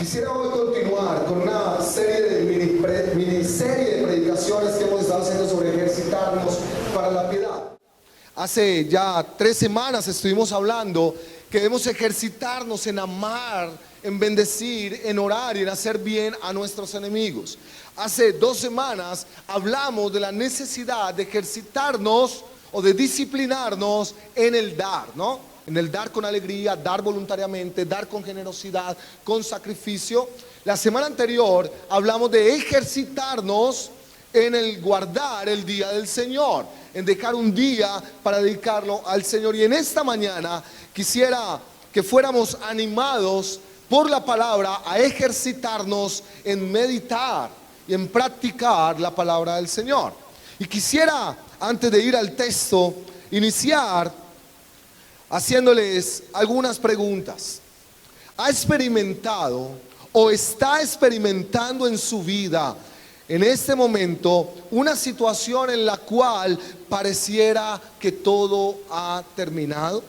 Quisiera hoy continuar con una serie de miniserie de predicaciones que hemos estado haciendo sobre ejercitarnos para la piedad. Hace ya 3 semanas estuvimos hablando que debemos ejercitarnos en amar, en bendecir, en orar y en hacer bien a nuestros enemigos. Hace 2 semanas hablamos de la necesidad de ejercitarnos o de disciplinarnos en el dar, ¿no? En el dar con alegría, dar voluntariamente, dar con generosidad, con sacrificio. La semana anterior hablamos de ejercitarnos en el guardar el día del Señor, en dejar un día para dedicarlo al Señor. Y en esta mañana quisiera que fuéramos animados por la palabra a ejercitarnos en meditar y en practicar la palabra del Señor. Y quisiera, antes de ir al texto, iniciar haciéndoles algunas preguntas. ¿Ha experimentado o está experimentando en su vida en este momento una situación en la cual pareciera que todo ha terminado?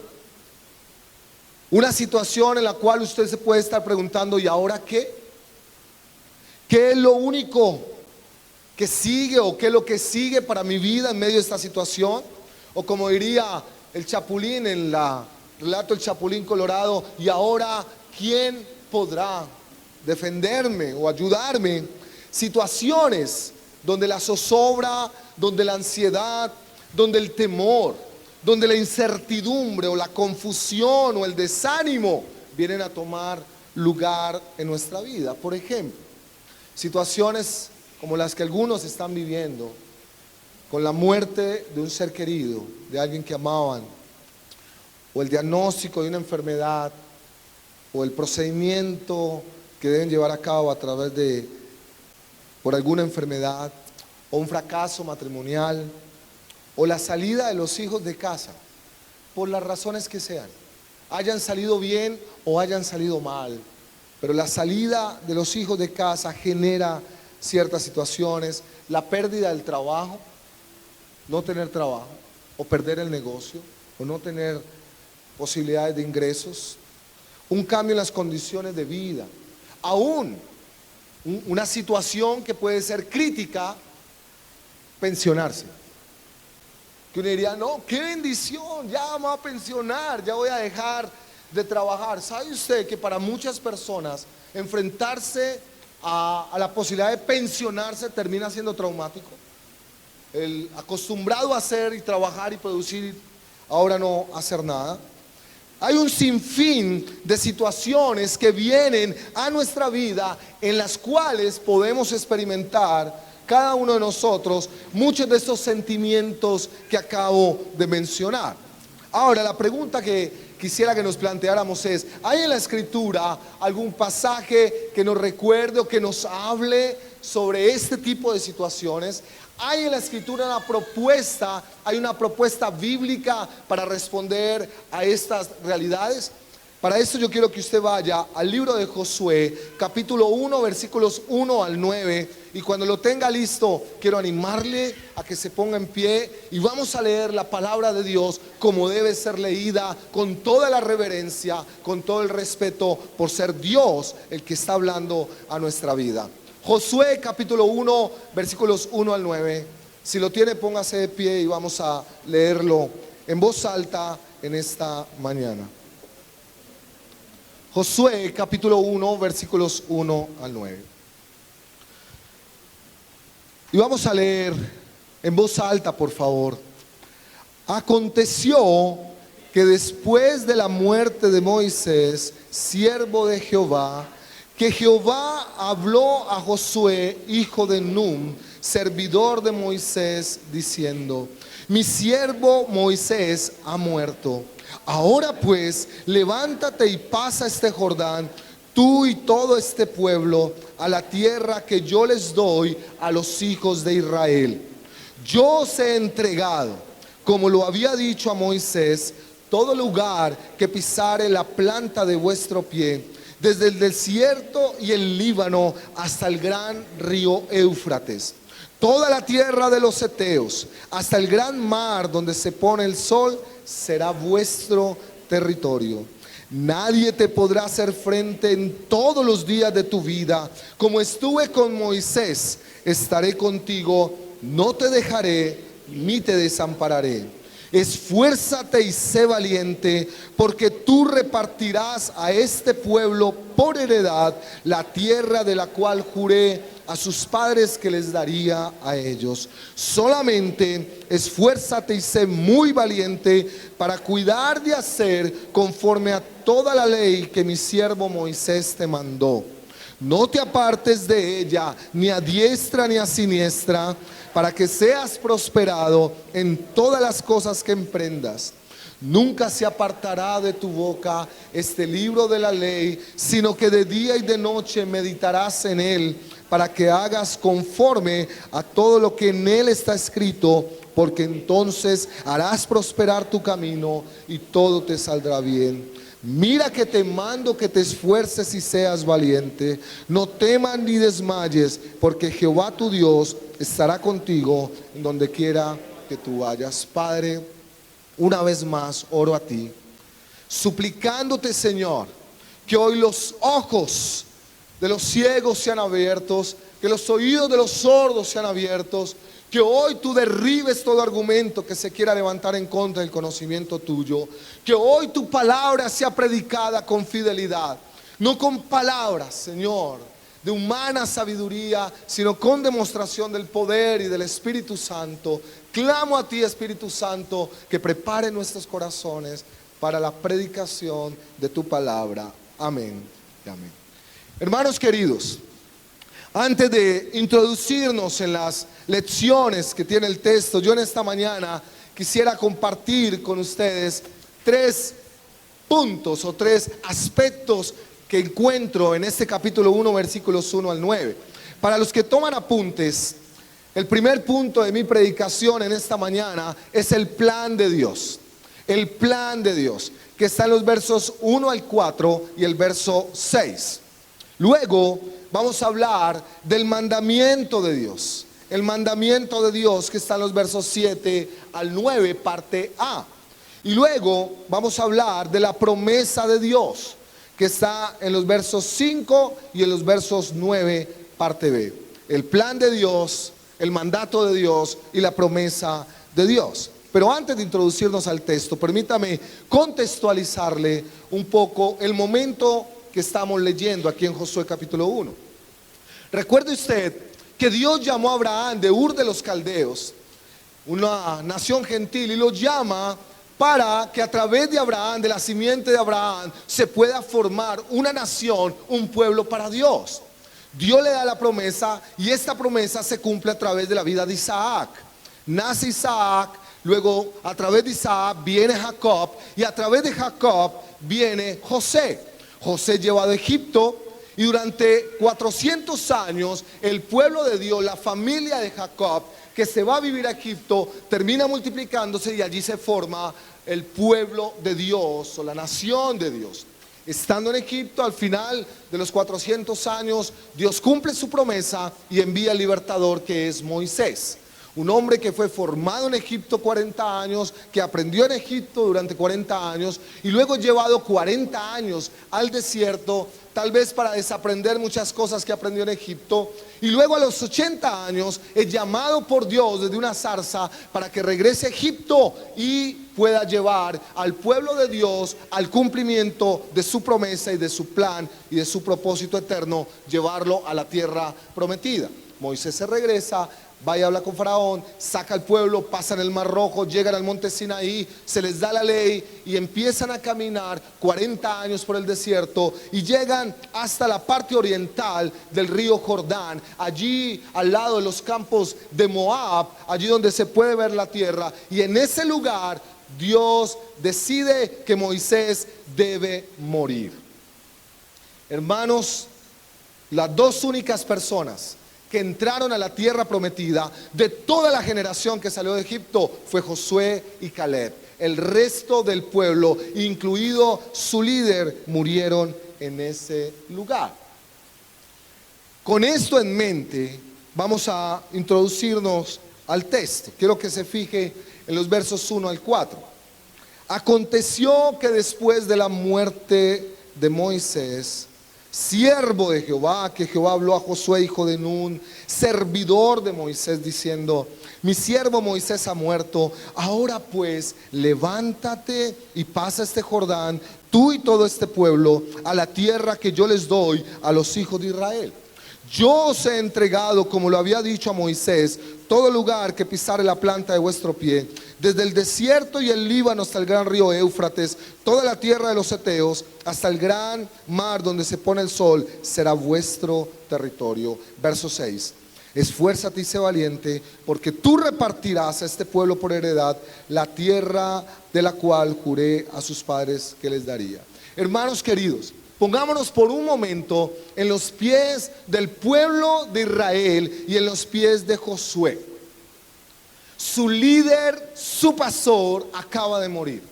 Una situación en la cual usted se puede estar preguntando, ¿y ahora qué? ¿Qué es lo único que sigue o qué es lo que sigue para mi vida en medio de esta situación? O como diría el Chapulín en la relato El Chapulín Colorado, ¿y ahora quién podrá defenderme o ayudarme? Situaciones donde la zozobra, donde la ansiedad, donde el temor, donde la incertidumbre o la confusión o el desánimo vienen a tomar lugar en nuestra vida. Por ejemplo, situaciones como las que algunos están viviendo, con la muerte de un ser querido, de alguien que amaban, o el diagnóstico de una enfermedad, o el procedimiento que deben llevar a cabo a través de, por alguna enfermedad, o un fracaso matrimonial, o la salida de los hijos de casa, por las razones que sean, hayan salido bien o hayan salido mal, pero la salida de los hijos de casa genera ciertas situaciones, la pérdida del trabajo, no tener trabajo, o perder el negocio, o no tener posibilidades de ingresos, un cambio en las condiciones de vida, aún una situación que puede ser crítica, pensionarse. Que uno diría, no, qué bendición, ya me voy a pensionar, ya voy a dejar de trabajar. ¿Sabe usted que para muchas personas enfrentarse a la posibilidad de pensionarse termina siendo traumático? El acostumbrado a hacer y trabajar y producir, ahora no hacer nada. Hay un sinfín de situaciones que vienen a nuestra vida en las cuales podemos experimentar cada uno de nosotros muchos de estos sentimientos que acabo de mencionar. Ahora, la pregunta que quisiera que nos planteáramos es, ¿hay en la Escritura algún pasaje que nos recuerde o que nos hable sobre este tipo de situaciones? ¿Hay en la Escritura hay una propuesta bíblica para responder a estas realidades? Para esto yo quiero que usted vaya al libro de Josué, capítulo 1, versículos 1 al 9, y cuando lo tenga listo, quiero animarle a que se ponga en pie y vamos a leer la palabra de Dios como debe ser leída, con toda la reverencia, con todo el respeto por ser Dios el que está hablando a nuestra vida. Josué capítulo 1, versículos 1 al 9. Si lo tiene, póngase de pie y vamos a leerlo en voz alta en esta mañana. Josué capítulo 1, versículos 1 al 9. Y vamos a leer en voz alta, por favor. Aconteció que después de la muerte de Moisés, siervo de Jehová, que Jehová habló a Josué, hijo de Nun, servidor de Moisés, diciendo: mi siervo Moisés ha muerto. Ahora pues, levántate y pasa este Jordán, tú y todo este pueblo, a la tierra que yo les doy a los hijos de Israel. Yo os he entregado, como lo había dicho a Moisés, todo lugar que pisare la planta de vuestro pie, desde el desierto y el Líbano hasta el gran río Éufrates, toda la tierra de los heteos, hasta el gran mar donde se pone el sol, será vuestro territorio. Nadie te podrá hacer frente en todos los días de tu vida. Como estuve con Moisés, estaré contigo, no te dejaré ni te desampararé. Esfuérzate y sé valiente, porque tú repartirás a este pueblo por heredad la tierra de la cual juré a sus padres que les daría a ellos. Solamente esfuérzate y sé muy valiente para cuidar de hacer conforme a toda la ley que mi siervo Moisés te mandó. No te apartes de ella, ni a diestra ni a siniestra, para que seas prosperado en todas las cosas que emprendas. Nunca se apartará de tu boca este libro de la ley, sino que de día y de noche meditarás en él, para que hagas conforme a todo lo que en él está escrito, porque entonces harás prosperar tu camino y todo te saldrá bien. Mira que te mando que te esfuerces y seas valiente. No temas ni desmayes, porque Jehová tu Dios estará contigo en donde quiera que tú vayas. Padre, una vez más oro a ti, suplicándote, Señor, que hoy los ojos de los ciegos sean abiertos, que los oídos de los sordos sean abiertos, que hoy tú derribes todo argumento que se quiera levantar en contra del conocimiento tuyo, que hoy tu palabra sea predicada con fidelidad, no con palabras, Señor, de humana sabiduría, sino con demostración del poder y del Espíritu Santo. Clamo a ti, Espíritu Santo, que prepare nuestros corazones para la predicación de tu palabra. Amén y amén. Hermanos queridos, antes de introducirnos en las lecciones que tiene el texto, yo en esta mañana quisiera compartir con ustedes 3 puntos o 3 aspectos que encuentro en este capítulo 1, versículos 1 al 9. Para los que toman apuntes, el primer punto de mi predicación en esta mañana es el plan de Dios. El plan de Dios, que está en los versos 1 al 4 y el verso 6. Luego vamos a hablar del mandamiento de Dios. El mandamiento de Dios que está en los versos 7 al 9, parte A. Y luego vamos a hablar de la promesa de Dios, que está en los versos 5 y en los versos 9, parte B. El plan de Dios, el mandato de Dios y la promesa de Dios. Pero antes de introducirnos al texto, permítame contextualizarle un poco el momento que estamos leyendo aquí en Josué capítulo 1. Recuerde usted que Dios llamó a Abraham de Ur de los Caldeos, una nación gentil, y lo llama para que a través de Abraham, de la simiente de Abraham, se pueda formar una nación, un pueblo para Dios. Dios le da la promesa y esta promesa se cumple a través de la vida de Isaac. Nace Isaac, luego a través de Isaac viene Jacob y a través de Jacob viene José. José llevado a Egipto y durante 400 años el pueblo de Dios, la familia de Jacob, que se va a vivir a Egipto, termina multiplicándose y allí se forma el pueblo de Dios o la nación de Dios. Estando en Egipto, al final de los 400 años, Dios cumple su promesa y envía al libertador, que es Moisés. Un hombre que fue formado en Egipto 40 años, que aprendió en Egipto durante 40 años y luego llevado 40 años al desierto, tal vez para desaprender muchas cosas que aprendió en Egipto. Y luego a los 80 años es llamado por Dios desde una zarza para que regrese a Egipto y pueda llevar al pueblo de Dios al cumplimiento de su promesa y de su plan y de su propósito eterno, llevarlo a la tierra prometida. Moisés se regresa, va y habla con Faraón, saca al pueblo, pasan el Mar Rojo, llegan al monte Sinaí, se les da la ley y empiezan a caminar 40 años por el desierto y llegan hasta la parte oriental del río Jordán, allí al lado de los campos de Moab, allí donde se puede ver la tierra, y en ese lugar Dios decide que Moisés debe morir. Hermanos, las dos únicas personas que entraron a la tierra prometida de toda la generación que salió de Egipto fue Josué y Caleb. El resto del pueblo, incluido su líder, murieron en ese lugar. Con esto en mente, vamos a introducirnos al texto. Quiero que se fije en los versos 1 al 4. Aconteció que después de la muerte de Moisés, siervo de Jehová, que Jehová habló a Josué, hijo de Nun, servidor de Moisés, diciendo: mi siervo Moisés ha muerto, ahora pues levántate y pasa este Jordán, tú y todo este pueblo, a la tierra que yo les doy a los hijos de Israel. Yo os he entregado, como lo había dicho a Moisés, todo lugar que pisare la planta de vuestro pie, desde el desierto y el Líbano hasta el gran río Éufrates, toda la tierra de los heteos, hasta el gran mar donde se pone el sol, será vuestro territorio. Verso 6. Esfuérzate y sé valiente, porque tú repartirás a este pueblo por heredad la tierra de la cual juré a sus padres que les daría. Hermanos queridos, pongámonos por un momento en los pies del pueblo de Israel y en los pies de Josué. Su líder, su pastor, acaba de morir.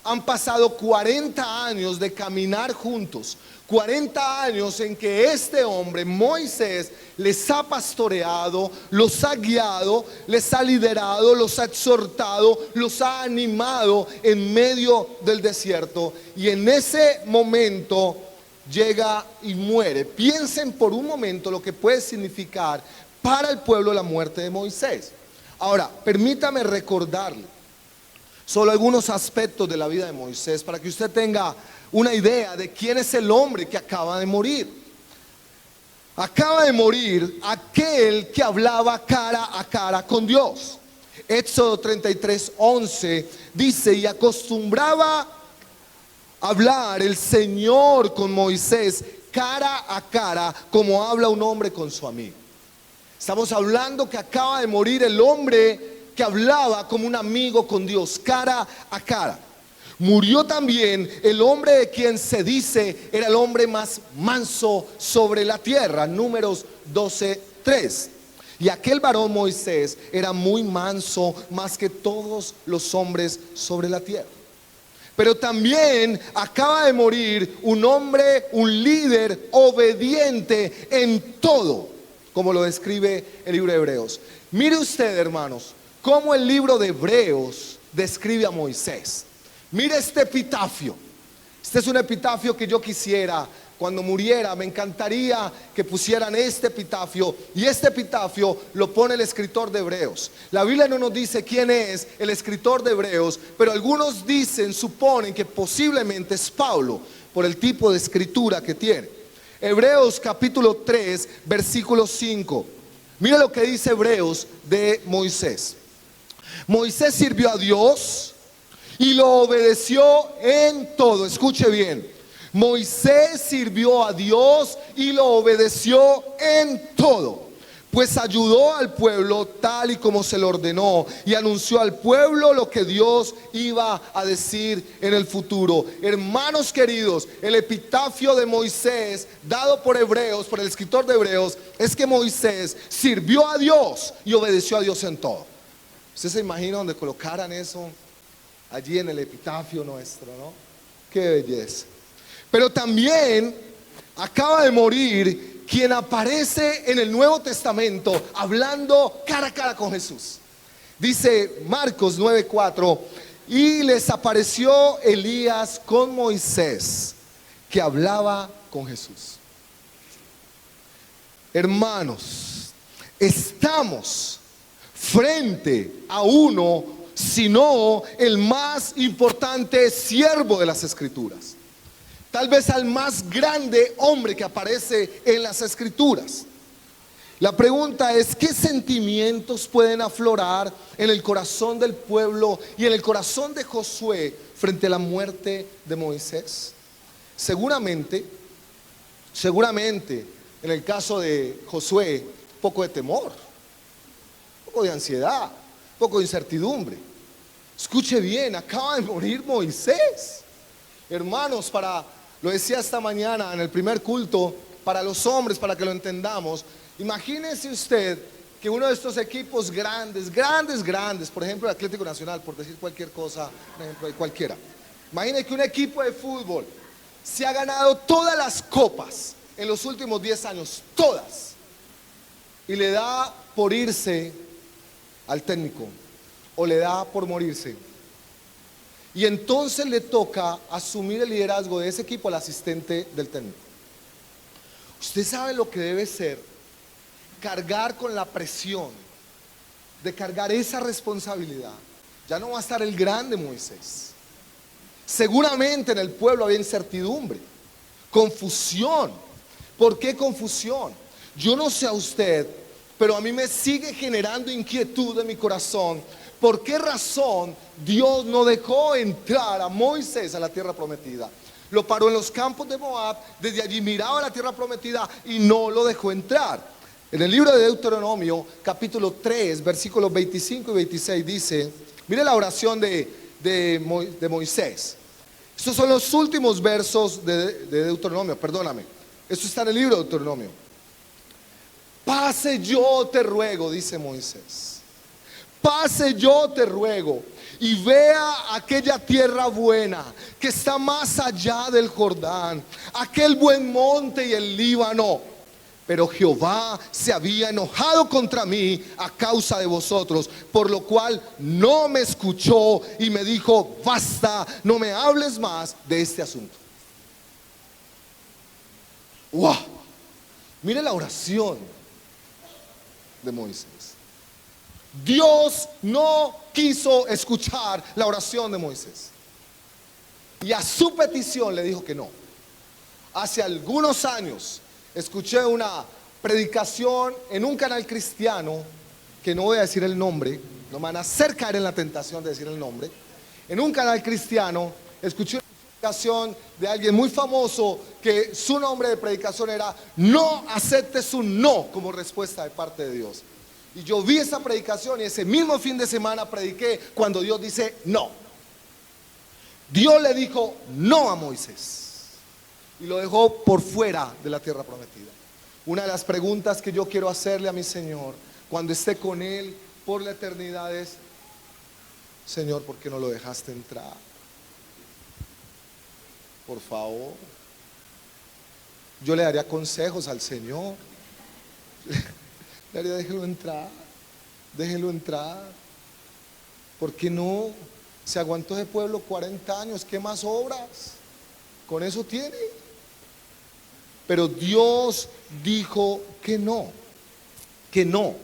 Han pasado 40 años de caminar juntos, 40 años en que este hombre, Moisés, les ha pastoreado, los ha guiado, les ha liderado, los ha exhortado, los ha animado en medio del desierto. Y en ese momento llega y muere. Piensen por un momento lo que puede significar para el pueblo la muerte de Moisés. Ahora, permítame recordarle solo algunos aspectos de la vida de Moisés para que usted tenga una idea de quién es el hombre que acaba de morir. Acaba de morir aquel que hablaba cara a cara con Dios. Éxodo 33:11 dice: y acostumbraba hablar el Señor con Moisés cara a cara, como habla un hombre con su amigo. Estamos hablando que acaba de morir el hombre que hablaba como un amigo con Dios, cara a cara. Murió también el hombre de quien se dice era el hombre más manso sobre la tierra, Números 12:3. Y aquel varón Moisés era muy manso, más que todos los hombres sobre la tierra. Pero también acaba de morir un hombre, un líder obediente en todo, como lo describe el libro de Hebreos. Mire usted, hermanos, cómo el libro de Hebreos describe a Moisés. Mire este epitafio. Este es un epitafio que yo quisiera, cuando muriera, me encantaría que pusieran este epitafio. Y este epitafio lo pone el escritor de Hebreos. La Biblia no nos dice quién es el escritor de Hebreos, pero algunos dicen, suponen que posiblemente es Pablo, por el tipo de escritura que tiene. Hebreos capítulo 3, versículo 5. Mira lo que dice Hebreos de Moisés. Moisés sirvió a Dios y lo obedeció en todo. Escuche bien. Moisés sirvió a Dios y lo obedeció en todo, pues ayudó al pueblo tal y como se lo ordenó y anunció al pueblo lo que Dios iba a decir en el futuro. Hermanos queridos, el epitafio de Moisés dado por Hebreos, por el escritor de Hebreos, es que Moisés sirvió a Dios y obedeció a Dios en todo. ¿Usted se imagina donde colocaran eso allí en el epitafio nuestro, no? Qué belleza. Pero también acaba de morir quien aparece en el Nuevo Testamento hablando cara a cara con Jesús. Dice Marcos 9:4: y les apareció Elías con Moisés, que hablaba con Jesús. Hermanos, estamos frente a uno, sino el más importante siervo de las Escrituras. Tal vez al más grande hombre que aparece en las Escrituras. La pregunta es: ¿qué sentimientos pueden aflorar en el corazón del pueblo y en el corazón de Josué frente a la muerte de Moisés? Seguramente, en el caso de Josué, un poco de temor, un poco de ansiedad, un poco de incertidumbre. Escuche bien, acaba de morir Moisés. Hermanos, lo decía esta mañana en el primer culto, para los hombres, para que lo entendamos. Imagínese usted que uno de estos equipos grandes, por ejemplo el Atlético Nacional, por decir cualquier cosa, por ejemplo de cualquiera. Imagínese que un equipo de fútbol se ha ganado todas las copas en los últimos 10 años, todas, y le da por irse al técnico, o le da por morirse. Y entonces le toca asumir el liderazgo de ese equipo al asistente del técnico. Usted sabe lo que debe ser cargar con la presión de cargar esa responsabilidad. Ya no va a estar el grande Moisés. Seguramente en el pueblo había incertidumbre, confusión. ¿Por qué confusión? Yo no sé a usted, pero a mí me sigue generando inquietud en mi corazón. ¿Por qué razón Dios no dejó entrar a Moisés a la tierra prometida? Lo paró en los campos de Moab, desde allí miraba la tierra prometida y no lo dejó entrar. En el libro de Deuteronomio, capítulo 3, versículos 25 y 26 dice, mire la oración de Moisés. Estos son los últimos versos de Deuteronomio, perdóname. Esto está en el libro de Deuteronomio. Pase yo te ruego, dice Moisés. Pase yo te ruego y vea aquella tierra buena que está más allá del Jordán, aquel buen monte y el Líbano. Pero Jehová se había enojado contra mí a causa de vosotros, por lo cual no me escuchó y me dijo, basta, no me hables más de este asunto. ¡Wow! Mire la oración de Moisés. Dios no quiso escuchar la oración de Moisés. Y a su petición le dijo que no. Hace algunos años escuché una predicación en un canal cristiano, que no voy a decir el nombre, no me van a hacer caer en la tentación de decir el nombre. En un canal cristiano escuché una predicación de alguien muy famoso que su nombre de predicación era no aceptes un no como respuesta de parte de Dios. Y yo vi esa predicación y ese mismo fin de semana prediqué cuando Dios dice no. Dios le dijo no a Moisés y lo dejó por fuera de la tierra prometida. Una de las preguntas que yo quiero hacerle a mi Señor cuando esté con Él por la eternidad es: Señor, ¿por qué no lo dejaste entrar? Por favor. Yo le daría consejos al Señor. Le haría, déjelo entrar, déjelo entrar. ¿Por qué no? Se aguantó ese pueblo 40 años, ¿qué más obras? Con eso tiene. Pero Dios dijo que no, que no.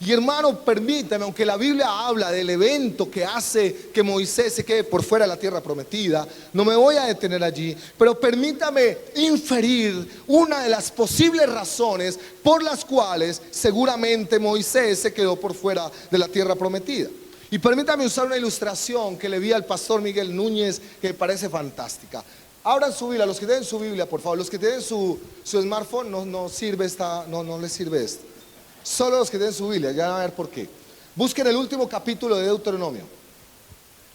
Y hermano, permítame, aunque la Biblia habla del evento que hace que Moisés se quede por fuera de la tierra prometida, no me voy a detener allí, pero permítame inferir una de las posibles razones por las cuales seguramente Moisés se quedó por fuera de la tierra prometida. Y permítame usar una ilustración que le vi al pastor Miguel Núñez que me parece fantástica. Abran su Biblia, los que tienen su Biblia, por favor. Los que tienen su smartphone no sirve esta, no les sirve esto. Solo los que tienen su Biblia, ya van a ver por qué. Busquen el último capítulo de Deuteronomio,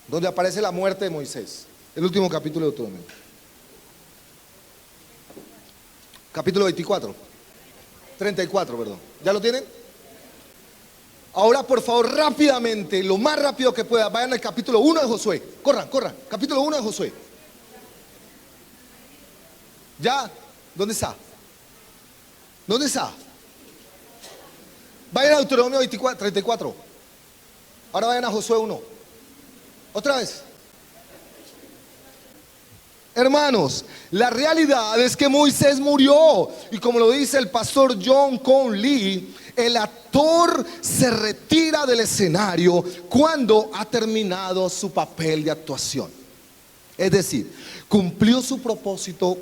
donde aparece la muerte de Moisés. El último capítulo de Deuteronomio. Capítulo 24. 34, perdón. ¿Ya lo tienen? Ahora, por favor, rápidamente, lo más rápido que pueda, vayan al capítulo 1 de Josué. Corran, corran. Capítulo 1 de Josué. ¿Ya? ¿Dónde está? ¿Dónde está? Vayan a Deuteronomio 34. Ahora vayan a Josué 1. Otra vez. Hermanos, la realidad es que Moisés murió. Y como lo dice el pastor John Conley, el actor se retira del escenario cuando ha terminado su papel de actuación. Es decir, cumplió su propósito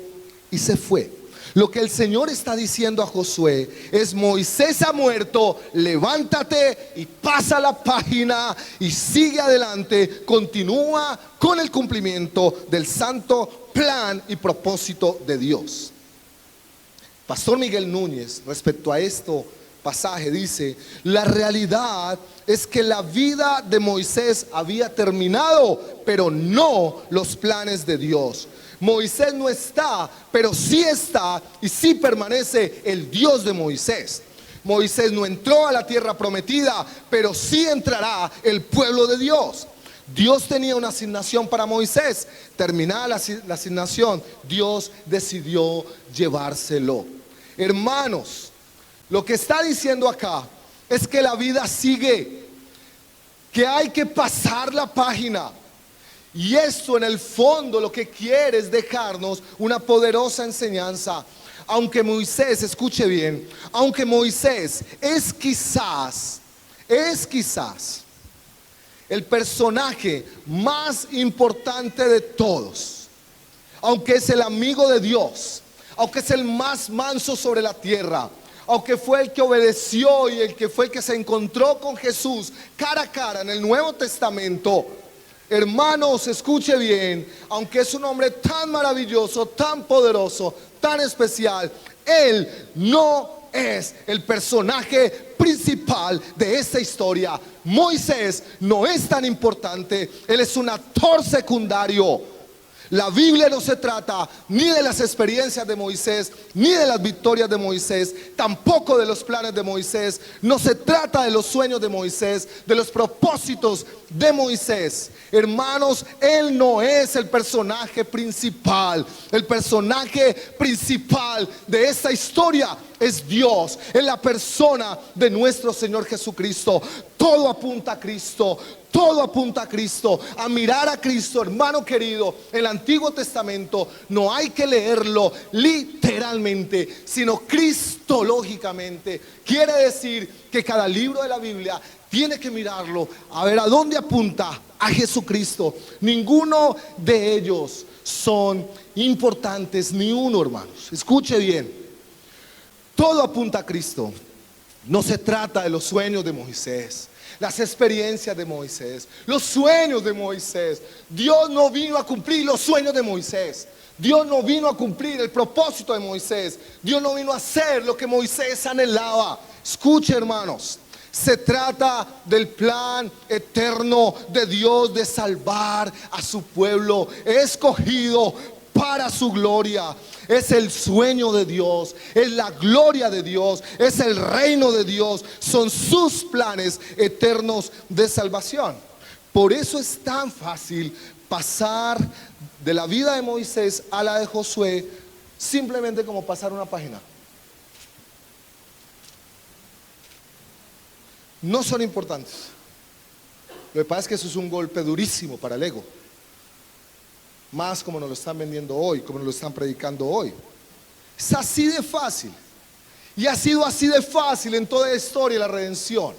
y se fue. Lo que el Señor está diciendo a Josué es: Moisés ha muerto, levántate y pasa la página y sigue adelante, continúa con el cumplimiento del santo plan y propósito de Dios. Pastor Miguel Núñez, respecto a esto pasaje, dice: la realidad es que la vida de Moisés había terminado, pero no los planes de Dios. Moisés no está, pero sí está y sí permanece el Dios de Moisés. Moisés no entró a la tierra prometida, pero sí entrará el pueblo de Dios. Dios tenía una asignación para Moisés. Terminada la asignación, Dios decidió llevárselo. Hermanos, lo que está diciendo acá es que la vida sigue, que hay que pasar la página. Y esto en el fondo lo que quiere es dejarnos una poderosa enseñanza. Aunque Moisés, escuche bien, aunque Moisés es quizás el personaje más importante de todos, aunque es el amigo de Dios, aunque es el más manso sobre la tierra, aunque fue el que obedeció y el que fue el que se encontró con Jesús cara a cara en el Nuevo Testamento, hermanos, escuche bien, aunque es un hombre tan maravilloso, tan poderoso, tan especial, él no es el personaje principal de esta historia. Moisés no es tan importante, él es un actor secundario. La Biblia no se trata ni de las experiencias de Moisés, ni de las victorias de Moisés, tampoco de los planes de Moisés. No se trata de los sueños de Moisés, de los propósitos de Moisés. Hermanos, él no es el personaje principal. El personaje principal de esta historia es Dios, es la persona de nuestro Señor Jesucristo. Todo apunta a Cristo. Todo apunta a Cristo, a mirar a Cristo, hermano querido. El Antiguo Testamento no hay que leerlo literalmente, sino cristológicamente. Quiere decir que cada libro de la Biblia tiene que mirarlo a ver a dónde apunta, a Jesucristo. Ninguno de ellos son importantes, ni uno, hermanos. Escuche bien, todo apunta a Cristo. No se trata de los sueños de Moisés, las experiencias de Moisés, los sueños de Moisés. Dios no vino a cumplir los sueños de Moisés. Dios no vino a cumplir el propósito de Moisés. Dios no vino a hacer lo que Moisés anhelaba. Escuche, hermanos, se trata del plan eterno de Dios de salvar a su pueblo escogido para su gloria. Es el sueño de Dios, es la gloria de Dios, es el reino de Dios, son sus planes eternos de salvación. Por eso es tan fácil pasar de la vida de Moisés a la de Josué, simplemente como pasar una página. No son importantes. Lo que pasa es que eso es un golpe durísimo para el ego. Más como nos lo están vendiendo hoy, como nos lo están predicando hoy. Es así de fácil. Y ha sido así de fácil en toda la historia de la redención.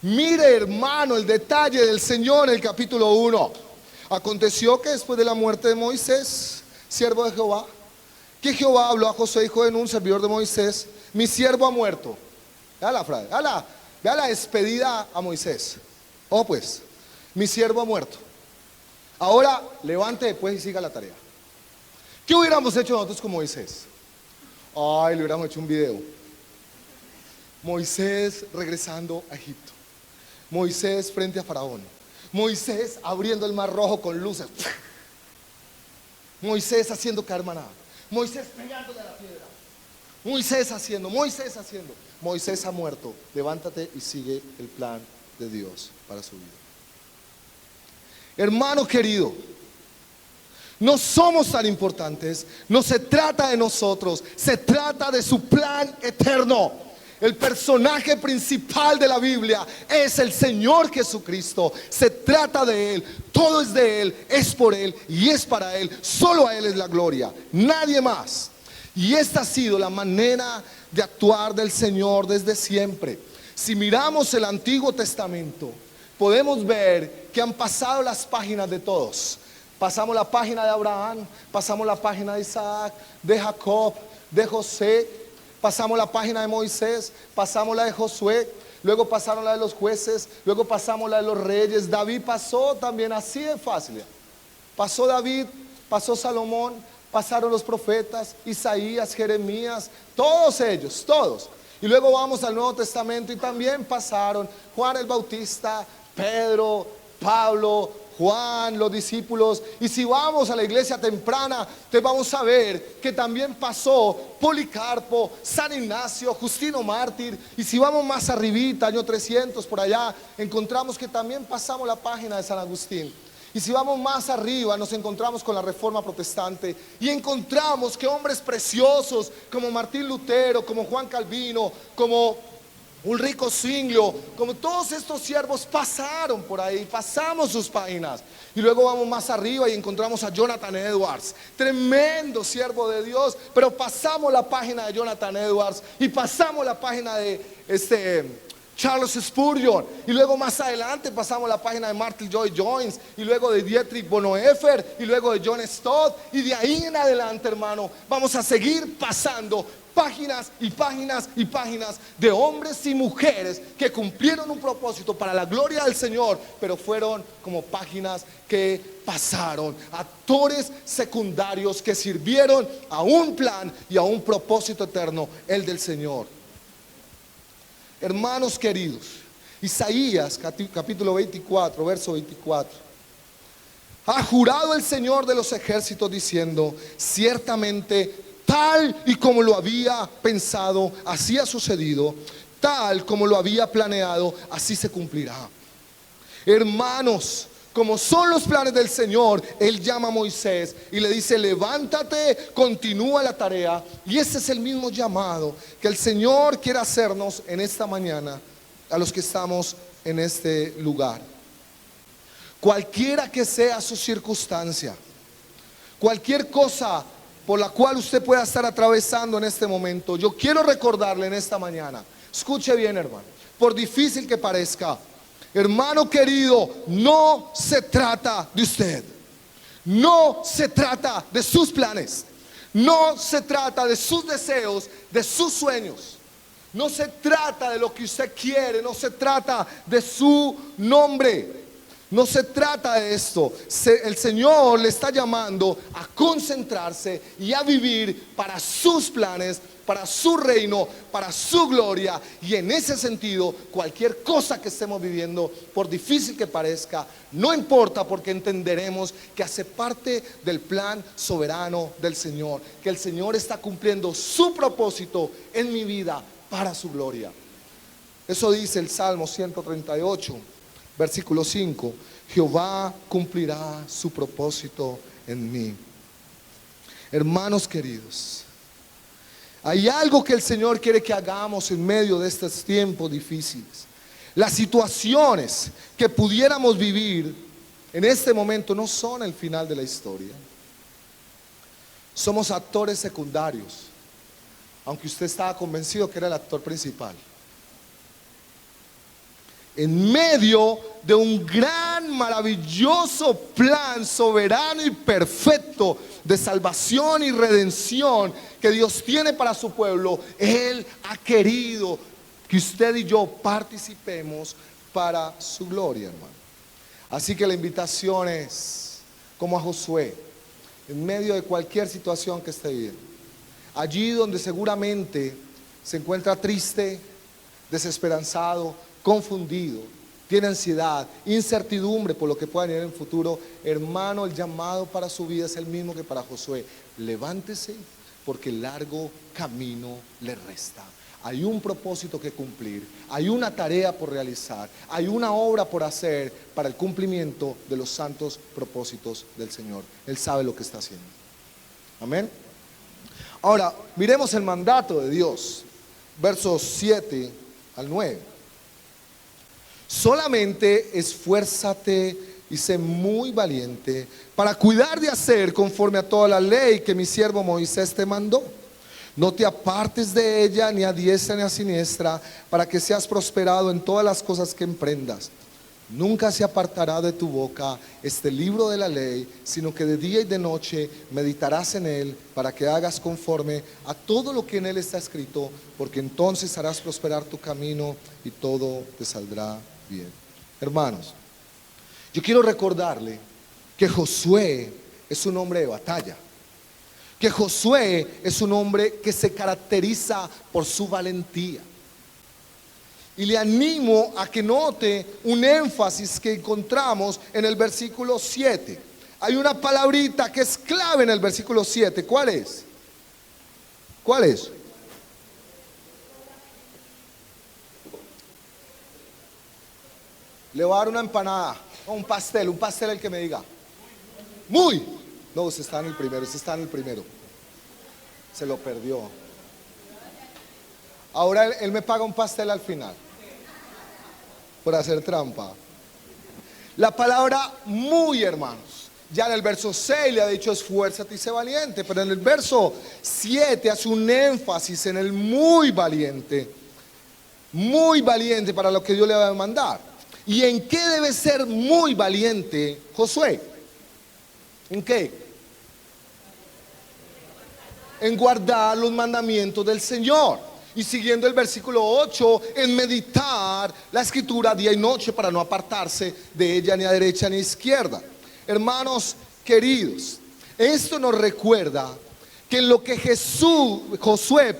Mire, hermano, el detalle del Señor en el capítulo 1. Aconteció que después de la muerte de Moisés, siervo de Jehová, que Jehová habló a Josué, hijo de Nun, servidor de Moisés: mi siervo ha muerto. Vea la frase, vea la despedida a Moisés. Oh, pues, mi siervo ha muerto. Ahora levante después y siga la tarea. ¿Qué hubiéramos hecho nosotros con Moisés? Ay, le hubiéramos hecho un video. Moisés regresando a Egipto. Moisés frente a Faraón. Moisés abriendo el mar rojo con luces. Moisés haciendo caer maná. Moisés pegándole a la piedra. Moisés haciendo. Moisés ha muerto. Levántate y sigue el plan de Dios para su vida. Hermano querido, no somos tan importantes. No se trata de nosotros, se trata de su plan eterno. El personaje principal de la Biblia es el Señor Jesucristo. Se trata de Él, todo es de Él, es por Él y es para Él. Solo a Él es la gloria, nadie más. Y esta ha sido la manera de actuar del Señor desde siempre. Si miramos el Antiguo Testamento, podemos ver que han pasado las páginas de todos. Pasamos la página de Abraham, pasamos la página de Isaac, de Jacob, de José, pasamos la página de Moisés, pasamos la de Josué, luego pasaron la de los jueces, luego pasamos la de los reyes. David pasó también así de fácil. Pasó David, pasó Salomón, pasaron los profetas, Isaías, Jeremías, todos ellos, todos. Y luego vamos al Nuevo Testamento y también pasaron Juan el Bautista, Pedro, Pablo, Juan, los discípulos. Y si vamos a la iglesia temprana, te vamos a ver que también pasó Policarpo, San Ignacio, Justino Mártir. Y si vamos más arribita, año 300 por allá, encontramos que también pasamos la página de San Agustín. Y si vamos más arriba, nos encontramos con la Reforma Protestante y encontramos que hombres preciosos como Martín Lutero, como Juan Calvino, como Ulrico Zwinglio, como todos estos siervos pasaron por ahí, pasamos sus páginas. Y luego vamos más arriba y encontramos a Jonathan Edwards, tremendo siervo de Dios, pero pasamos la página de Jonathan Edwards y pasamos la página de Charles Spurgeon, y luego más adelante pasamos la página de Martin Lloyd Jones, y luego de Dietrich Bonhoeffer, y luego de John Stott, y de ahí en adelante, hermano, vamos a seguir pasando páginas y páginas y páginas de hombres y mujeres que cumplieron un propósito para la gloria del Señor, pero fueron como páginas que pasaron, actores secundarios que sirvieron a un plan y a un propósito eterno, el del Señor. Hermanos queridos, Isaías capítulo 24, verso 24. Ha jurado el Señor de los ejércitos diciendo: ciertamente tal y como lo había pensado, así ha sucedido, tal como lo había planeado, así se cumplirá. Hermanos, como son los planes del Señor, Él llama a Moisés y le dice: levántate, continúa la tarea. Y ese es el mismo llamado que el Señor quiere hacernos en esta mañana a los que estamos en este lugar. Cualquiera que sea su circunstancia, cualquier cosa por la cual usted pueda estar atravesando en este momento, yo quiero recordarle en esta mañana, escuche bien, hermano, por difícil que parezca, hermano querido, no se trata de usted, no se trata de sus planes, no se trata de sus deseos, de sus sueños, no se trata de lo que usted quiere, no se trata de su nombre. No se trata de esto. El Señor le está llamando a concentrarse y a vivir para sus planes, para su reino, para su gloria. Y en ese sentido, cualquier cosa que estemos viviendo, por difícil que parezca, no importa, porque entenderemos que hace parte del plan soberano del Señor, que el Señor está cumpliendo su propósito en mi vida para su gloria. Eso dice el Salmo 138. Versículo 5, Jehová cumplirá su propósito en mí. Hermanos queridos, hay algo que el Señor quiere que hagamos en medio de estos tiempos difíciles. Las situaciones que pudiéramos vivir en este momento no son el final de la historia. Somos actores secundarios, aunque usted estaba convencido que era el actor principal. En medio de un gran, maravilloso plan soberano y perfecto de salvación y redención que Dios tiene para su pueblo, Él ha querido que usted y yo participemos para su gloria, hermano. Así que la invitación es, como a Josué, en medio de cualquier situación que esté viviendo, allí donde seguramente se encuentra triste, desesperanzado, confundido, tiene ansiedad, incertidumbre por lo que pueda venir en el futuro, hermano, el llamado para su vida es el mismo que para Josué. Levántese, porque largo camino le resta. Hay un propósito que cumplir, hay una tarea por realizar, hay una obra por hacer para el cumplimiento de los santos propósitos del Señor. Él sabe lo que está haciendo. Amén. Ahora, miremos el mandato de Dios, versos 7 al 9. Solamente esfuérzate y sé muy valiente para cuidar de hacer conforme a toda la ley que mi siervo Moisés te mandó. No te apartes de ella ni a diestra ni a siniestra, para que seas prosperado en todas las cosas que emprendas. Nunca se apartará de tu boca este libro de la ley, sino que de día y de noche meditarás en él, para que hagas conforme a todo lo que en él está escrito, porque entonces harás prosperar tu camino y todo te saldrá bien. Hermanos, yo quiero recordarle que Josué es un hombre de batalla, que Josué es un hombre que se caracteriza por su valentía. Y le animo a que note un énfasis que encontramos en el versículo 7. Hay una palabrita que es clave en el versículo 7. ¿Cuál es? ¿Cuál es? Le voy a dar una empanada, o un pastel el que me diga. Muy. No, usted está en el primero, Se lo perdió. Ahora él me paga un pastel al final por hacer trampa. La palabra muy, hermanos, ya en el verso 6 le ha dicho esfuérzate y sé valiente, pero en el verso 7 hace un énfasis en el muy valiente para lo que Dios le va a mandar. ¿Y en qué debe ser muy valiente Josué? ¿En qué? En guardar los mandamientos del Señor. Y siguiendo el versículo 8, en meditar la escritura día y noche para no apartarse de ella ni a derecha ni a izquierda. Hermanos queridos, esto nos recuerda que en lo que Josué,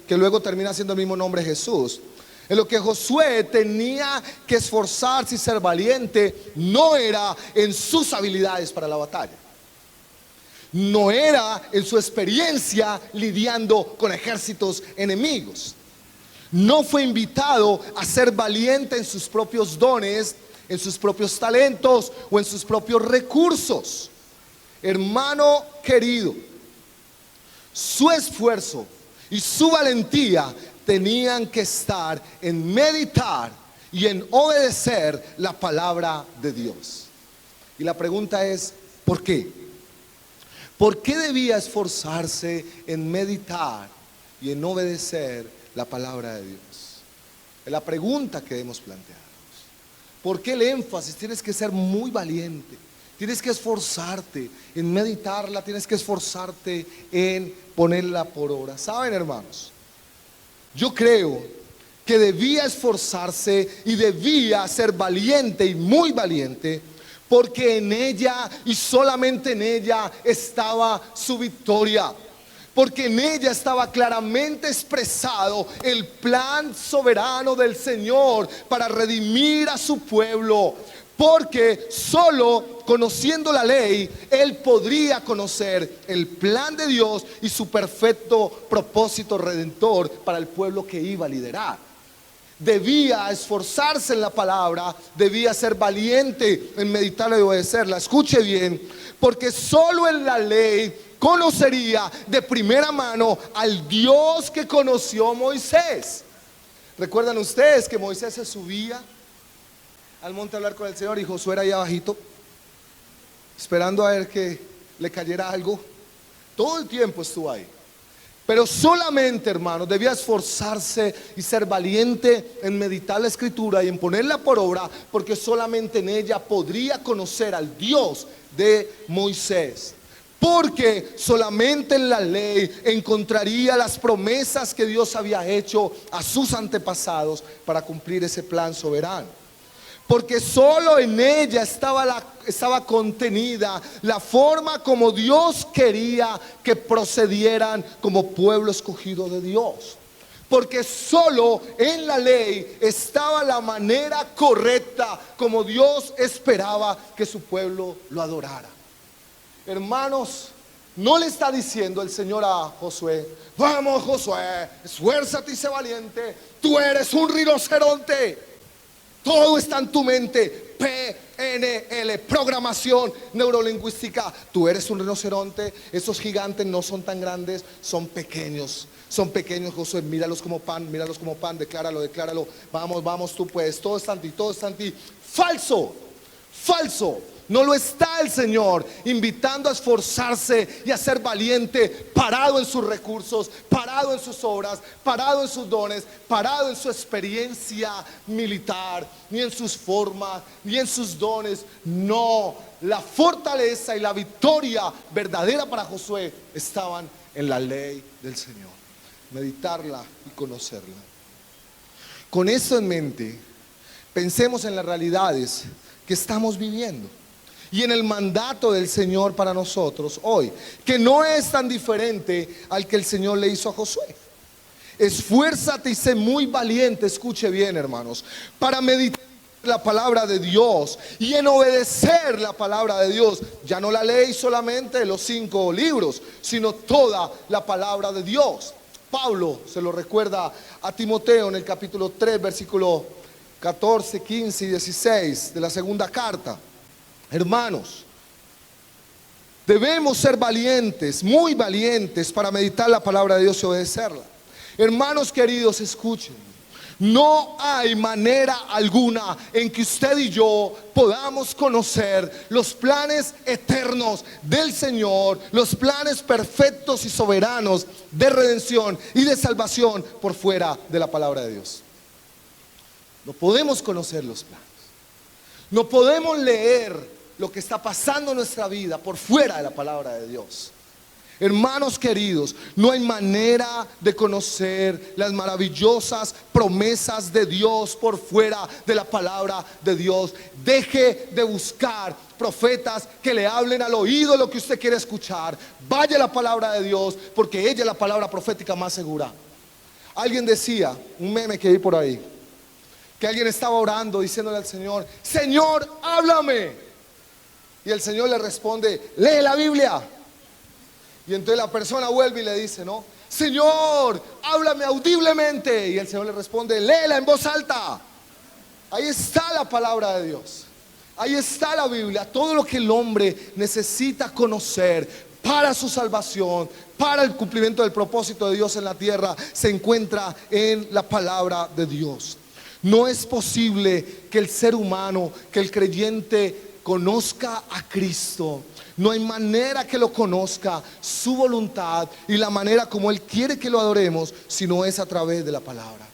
que luego termina siendo el mismo nombre Jesús, en lo que Josué tenía que esforzarse y ser valiente, no era en sus habilidades para la batalla. No era en su experiencia lidiando con ejércitos enemigos. No fue invitado a ser valiente en sus propios dones, en sus propios talentos o en sus propios recursos. Hermano querido, su esfuerzo y su valentía tenían que estar en meditar y en obedecer la palabra de Dios. Y la pregunta es, ¿por qué? ¿Por qué debía esforzarse en meditar y en obedecer la palabra de Dios? Es la pregunta que debemos plantearnos. ¿Por qué el énfasis? Tienes que ser muy valiente. Tienes que esforzarte en meditarla, tienes que esforzarte en ponerla por obra. ¿Saben, hermanos? Yo creo que debía esforzarse y debía ser valiente y muy valiente, porque en ella y solamente en ella estaba su victoria. Porque en ella estaba claramente expresado el plan soberano del Señor para redimir a su pueblo. Porque solo conociendo la ley, él podría conocer el plan de Dios y su perfecto propósito redentor para el pueblo que iba a liderar. Debía esforzarse en la palabra, debía ser valiente en meditarla y obedecerla. Escuche bien, porque solo en la ley conocería de primera mano al Dios que conoció Moisés. ¿Recuerdan ustedes que Moisés se subía al monte a hablar con el Señor y Josué era ahí abajito, esperando a ver que le cayera algo? Todo el tiempo estuvo ahí. Pero solamente, hermanos, debía esforzarse y ser valiente en meditar la escritura y en ponerla por obra, porque solamente en ella podría conocer al Dios de Moisés. Porque solamente en la ley encontraría las promesas que Dios había hecho a sus antepasados para cumplir ese plan soberano. Porque solo en ella estaba contenida la forma como Dios quería que procedieran como pueblo escogido de Dios. Porque solo en la ley estaba la manera correcta como Dios esperaba que su pueblo lo adorara. Hermanos, no le está diciendo el Señor a Josué: vamos, Josué, esfuérzate y sé valiente, tú eres un rinoceronte. Todo está en tu mente. PNL, programación neurolingüística. Tú eres un rinoceronte. Esos gigantes no son tan grandes, son pequeños. Son pequeños, Josué. Míralos como pan, decláralo. Vamos, tú puedes. Todo está en ti, todo está en ti. Falso. No lo está el Señor invitando a esforzarse y a ser valiente, parado en sus recursos, parado en sus obras, parado en sus dones, parado en su experiencia militar, ni en sus formas, ni en sus dones. No, la fortaleza y la victoria verdadera para Josué estaban en la ley del Señor, meditarla y conocerla. Con eso en mente, pensemos en las realidades que estamos viviendo y en el mandato del Señor para nosotros hoy, que no es tan diferente al que el Señor le hizo a Josué. Esfuérzate y sé muy valiente, escuche bien, hermanos, para meditar la palabra de Dios y en obedecer la palabra de Dios. Ya no la ley solamente, los 5 libros, sino toda la palabra de Dios. Pablo se lo recuerda a Timoteo en el capítulo 3, versículo 14, 15 y 16 de la segunda carta. Hermanos, debemos ser valientes, muy valientes, para meditar la palabra de Dios y obedecerla. Hermanos queridos, escuchen. No hay manera alguna en que usted y yo podamos conocer los planes eternos del Señor, los planes perfectos y soberanos de redención y de salvación por fuera de la palabra de Dios. No podemos conocer los planes. No podemos leer lo que está pasando en nuestra vida por fuera de la palabra de Dios. Hermanos queridos, no hay manera de conocer las maravillosas promesas de Dios por fuera de la palabra de Dios. Deje de buscar profetas que le hablen al oído lo que usted quiere escuchar. Vaya a la palabra de Dios, porque ella es la palabra profética más segura. Alguien decía, un meme que vi por ahí, que alguien estaba orando diciéndole al Señor: Señor, háblame. Y el Señor le responde: lee la Biblia. Y entonces la persona vuelve y le dice, ¿no? Señor, háblame audiblemente. Y el Señor le responde: léela en voz alta. Ahí está la palabra de Dios. Ahí está la Biblia. Todo lo que el hombre necesita conocer para su salvación, para el cumplimiento del propósito de Dios en la tierra, se encuentra en la palabra de Dios. No es posible que el ser humano, que el creyente conozca a Cristo. No hay manera que lo conozca, su voluntad y la manera como Él quiere que lo adoremos, si no es a través de la palabra.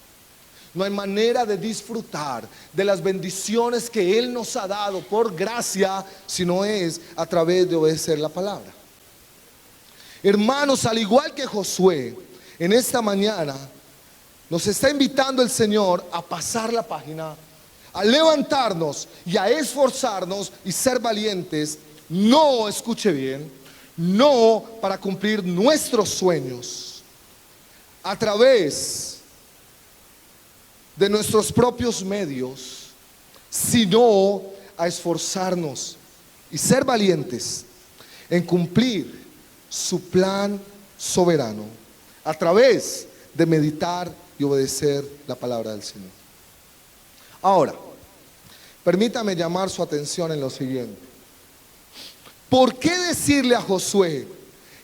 No hay manera de disfrutar de las bendiciones que Él nos ha dado por gracia, si no es a través de obedecer la palabra. Hermanos, al igual que Josué, en esta mañana nos está invitando el Señor a pasar la página, a levantarnos y a esforzarnos y ser valientes. No, escuche bien, no para cumplir nuestros sueños a través de nuestros propios medios, sino a esforzarnos y ser valientes en cumplir su plan soberano a través de meditar y obedecer la palabra del Señor. Ahora, permítame llamar su atención en lo siguiente. ¿Por qué decirle a Josué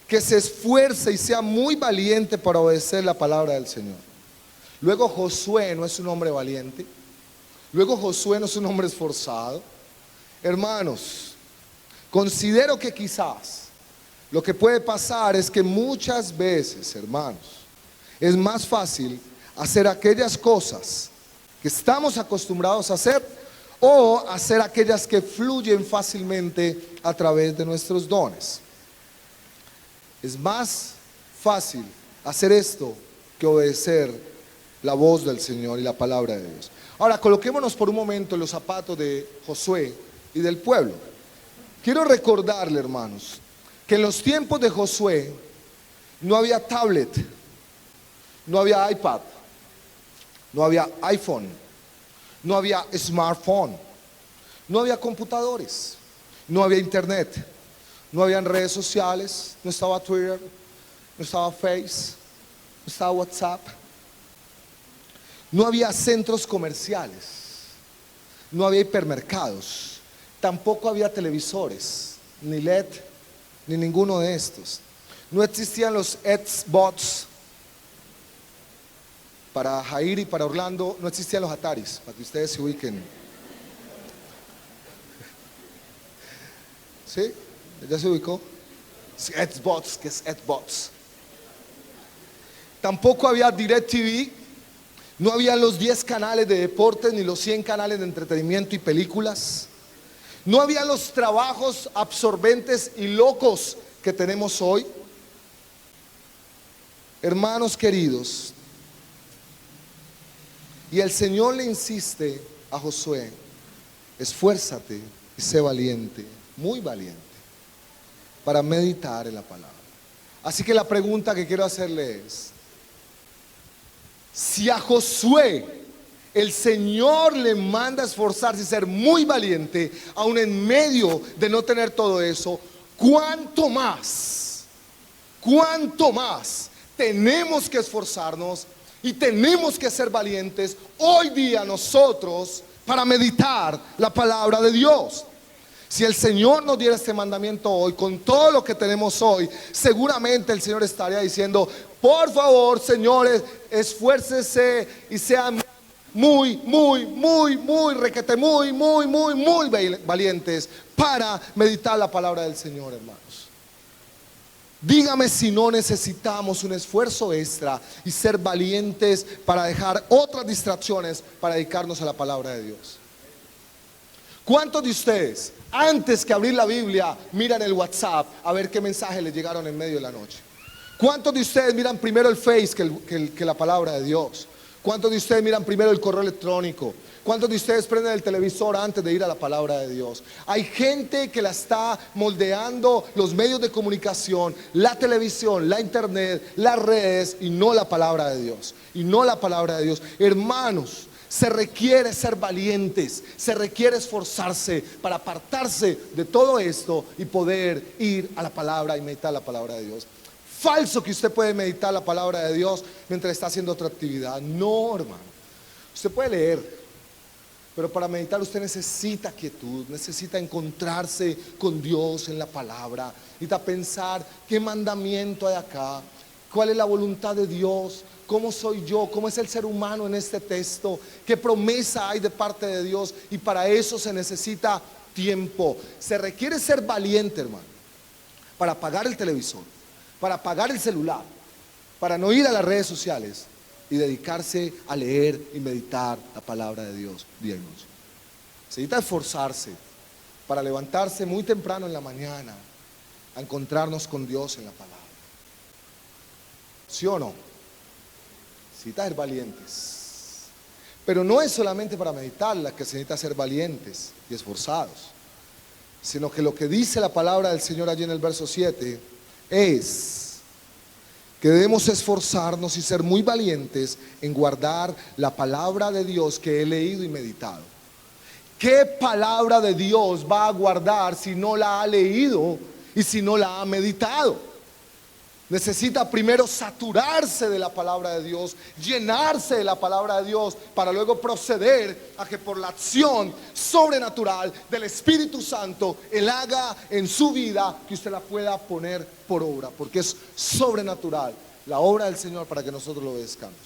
que se esfuerce y sea muy valiente para obedecer la palabra del Señor? Luego Josué no es un hombre valiente. Luego Josué no es un hombre esforzado. Hermanos, considero que quizás lo que puede pasar es que muchas veces, hermanos, es más fácil hacer aquellas cosas que estamos acostumbrados a hacer, o hacer aquellas que fluyen fácilmente a través de nuestros dones. Es más fácil hacer esto que obedecer la voz del Señor y la palabra de Dios. Ahora, coloquémonos por un momento en los zapatos de Josué y del pueblo. Quiero recordarle, hermanos, que en los tiempos de Josué no había tablet, no había iPad, no había iPhone, no había smartphone, no había computadores, no había internet, no habían redes sociales, no estaba Twitter, no estaba Face, no estaba WhatsApp, no había centros comerciales, no había hipermercados, tampoco había televisores, ni LED, ni ninguno de estos. No existían los Xbox. Para Jair y para Orlando no existían los Ataris, para que ustedes se ubiquen. ¿Sí? ¿Ya se ubicó? Xbox, ¿qué es Xbox? Tampoco había DirecTV, no había los 10 canales de deportes ni los 100 canales de entretenimiento y películas. No había los trabajos absorbentes y locos que tenemos hoy. Hermanos queridos, y el Señor le insiste a Josué: esfuérzate y sé valiente, muy valiente, para meditar en la palabra. Así que la pregunta que quiero hacerle es: si a Josué el Señor le manda a esforzarse y ser muy valiente, aún en medio de no tener todo eso, ¿cuánto más tenemos que esforzarnos y tenemos que ser valientes hoy día nosotros para meditar la palabra de Dios? Si el Señor nos diera este mandamiento hoy, con todo lo que tenemos hoy, seguramente el Señor estaría diciendo: Por favor, señores, esfuércese y sean requete, muy valientes para meditar la palabra del Señor, hermanos. Dígame si no necesitamos un esfuerzo extra y ser valientes para dejar otras distracciones para dedicarnos a la palabra de Dios. ¿Cuántos de ustedes, antes que abrir la Biblia, miran el WhatsApp a ver qué mensajes les llegaron en medio de la noche? ¿Cuántos de ustedes miran primero el Face que la palabra de Dios? ¿Cuántos de ustedes miran primero el correo electrónico? ¿Cuántos de ustedes prenden el televisor antes de ir a la palabra de Dios? Hay gente que la está moldeando los medios de comunicación, la televisión, la internet, las redes, y no la palabra de Dios. Y no la palabra de Dios. Hermanos, se requiere ser valientes, se requiere esforzarse para apartarse de todo esto y poder ir a la palabra y meditar la palabra de Dios. Falso que usted puede meditar la palabra de Dios mientras está haciendo otra actividad. No, hermano. Usted puede leer, pero para meditar usted necesita quietud, necesita encontrarse con Dios en la palabra, necesita pensar qué mandamiento hay acá, cuál es la voluntad de Dios, cómo soy yo, cómo es el ser humano en este texto, qué promesa hay de parte de Dios, y para eso se necesita tiempo. Se requiere ser valiente, hermano, para apagar el televisor, para apagar el celular, para no ir a las redes sociales y dedicarse a leer y meditar la palabra de Dios día y noche. Se necesita esforzarse para levantarse muy temprano en la mañana a encontrarnos con Dios en la palabra. ¿Sí o no? Necesita ser valientes. Pero no es solamente para meditarla que se necesita ser valientes y esforzados, sino que lo que dice la palabra del Señor allí en el verso 7 es que debemos esforzarnos y ser muy valientes en guardar la palabra de Dios que he leído y meditado. ¿Qué palabra de Dios va a guardar si no la ha leído y si no la ha meditado? Necesita primero saturarse de la palabra de Dios, llenarse de la palabra de Dios, para luego proceder a que por la acción sobrenatural del Espíritu Santo Él haga en su vida que usted la pueda poner por obra, porque es sobrenatural la obra del Señor para que nosotros lo obedezcamos.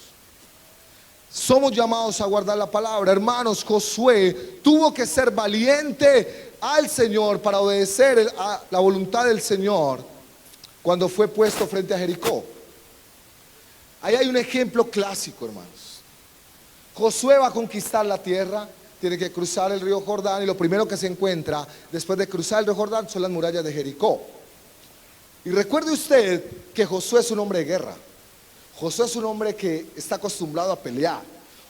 Somos llamados a guardar la palabra. Hermanos, Josué tuvo que ser valiente al Señor para obedecer a la voluntad del Señor cuando fue puesto frente a Jericó. Ahí hay un ejemplo clásico, hermanos. Josué va a conquistar la tierra, tiene que cruzar el río Jordán, y lo primero que se encuentra después de cruzar el río Jordán son las murallas de Jericó. Y recuerde usted que Josué es un hombre de guerra. Josué es un hombre que está acostumbrado a pelear.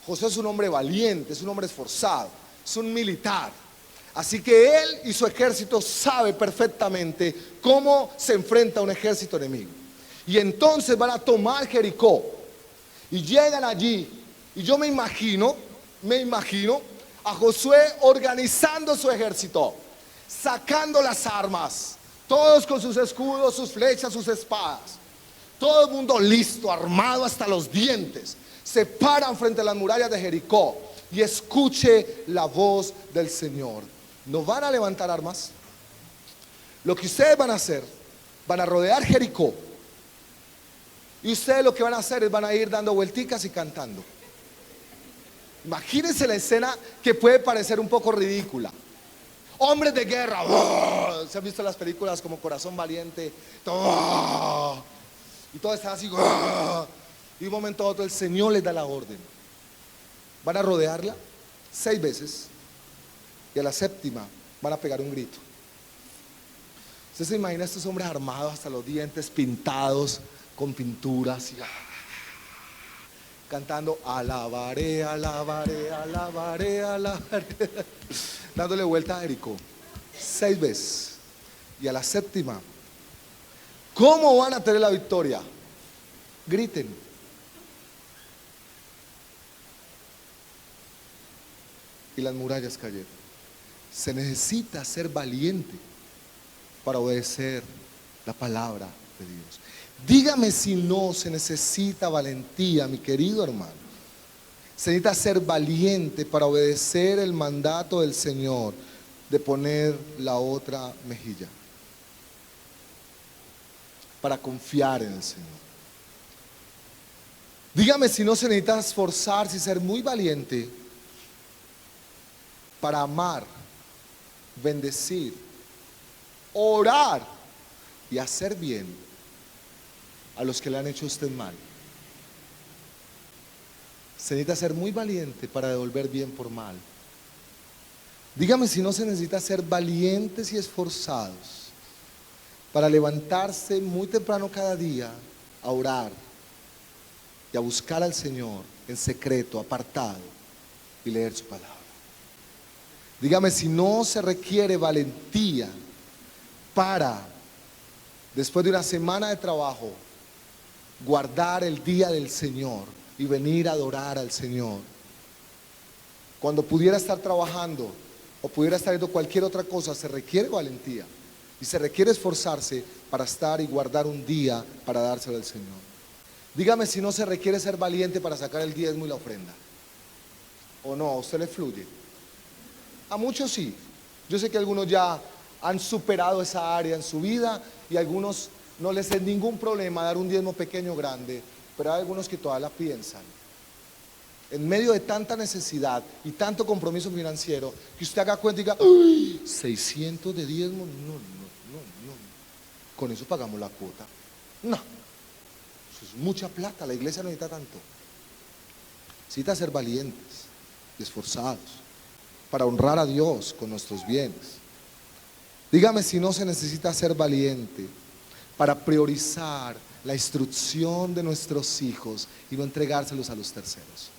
Josué es un hombre valiente, es un hombre esforzado, es un militar. Así que él y su ejército sabe perfectamente cómo se enfrenta a un ejército enemigo. Y entonces van a tomar Jericó y llegan allí. Y yo me imagino a Josué organizando su ejército, sacando las armas, todos con sus escudos, sus flechas, sus espadas. Todo el mundo listo, armado hasta los dientes. Se paran frente a las murallas de Jericó y escuche la voz del Señor. No van a levantar armas. Lo que ustedes van a hacer, van a rodear Jericó, y ustedes lo que van a hacer es van a ir dando vuelticas y cantando. Imagínense la escena, que puede parecer un poco ridícula. Hombres de guerra, ¡oh! ¿Se han visto las películas como Corazón Valiente? ¡Oh! Y todo está así, ¡oh! Y de un momento a otro el Señor les da la orden. Van a rodearla 6 veces. Y a la 7ª van a pegar un grito. Usted se imagina a estos hombres armados hasta los dientes, pintados con pinturas, y cantando: alabaré, alabaré, alabaré, alabaré, dándole vuelta a Jericó 6 veces. Y a la 7ª, ¿cómo van a tener la victoria? Griten. Y las murallas cayeron. Se necesita ser valiente para obedecer la palabra de Dios. Dígame si no se necesita valentía, mi querido hermano. Se necesita ser valiente para obedecer el mandato del Señor de poner la otra mejilla, para confiar en el Señor. Dígame si no se necesita esforzarse y ser muy valiente para amar, bendecir, orar y hacer bien a los que le han hecho a usted mal. Se necesita ser muy valiente para devolver bien por mal. Dígame si no se necesita ser valientes y esforzados para levantarse muy temprano cada día a orar y a buscar al Señor en secreto, apartado, y leer su palabra. Dígame si no se requiere valentía para, después de una semana de trabajo, guardar el día del Señor y venir a adorar al Señor. Cuando pudiera estar trabajando o pudiera estar haciendo cualquier otra cosa, se requiere valentía y se requiere esforzarse para estar y guardar un día para dárselo al Señor. Dígame si no se requiere ser valiente para sacar el diezmo y la ofrenda. ¿O no? ¿A usted le fluye? A muchos sí. Yo sé que algunos ya han superado esa área en su vida y a algunos no les es ningún problema dar un diezmo pequeño o grande, pero hay algunos que todavía la piensan. En medio de tanta necesidad y tanto compromiso financiero, que usted haga cuenta y diga, ¡uy! 600 de diezmo, no. Con eso pagamos la cuota. No. Eso es mucha plata, la iglesia no necesita tanto. Necesita ser valientes y esforzados para honrar a Dios con nuestros bienes. Dígame si no se necesita ser valiente para priorizar la instrucción de nuestros hijos y no entregárselos a los terceros.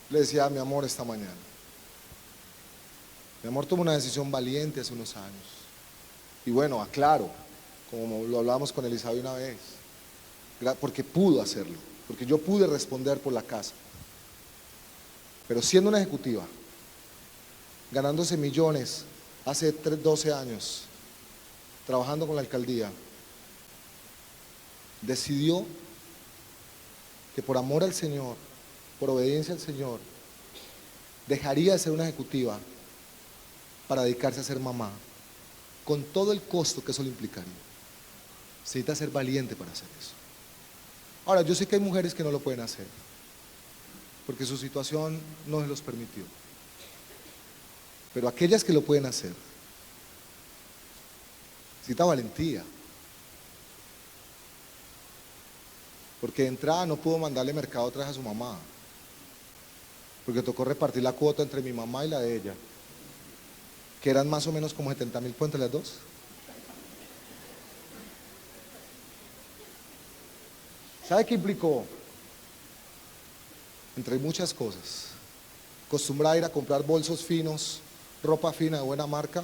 Le decía a mi amor esta mañana. Mi amor tomó una decisión valiente hace unos años. Y bueno, aclaro, como lo hablábamos con Elizabeth una vez, porque pudo hacerlo, porque yo pude responder por la casa. Pero siendo una ejecutiva, ganándose millones hace 12 años, trabajando con la alcaldía, decidió que por amor al Señor, por obediencia al Señor, dejaría de ser una ejecutiva para dedicarse a ser mamá, con todo el costo que eso le implicaría. Se necesita ser valiente para hacer eso. Ahora, yo sé que hay mujeres que no lo pueden hacer, porque su situación no se los permitió. Pero aquellas que lo pueden hacer, necesita valentía. Porque de entrada no pudo mandarle mercado otra vez a su mamá, porque tocó repartir la cuota entre mi mamá y la de ella, que eran más o menos como 70,000 entre las dos. ¿Sabe qué implicó? Entre muchas cosas, acostumbrada a ir a comprar bolsos finos, ropa fina de buena marca,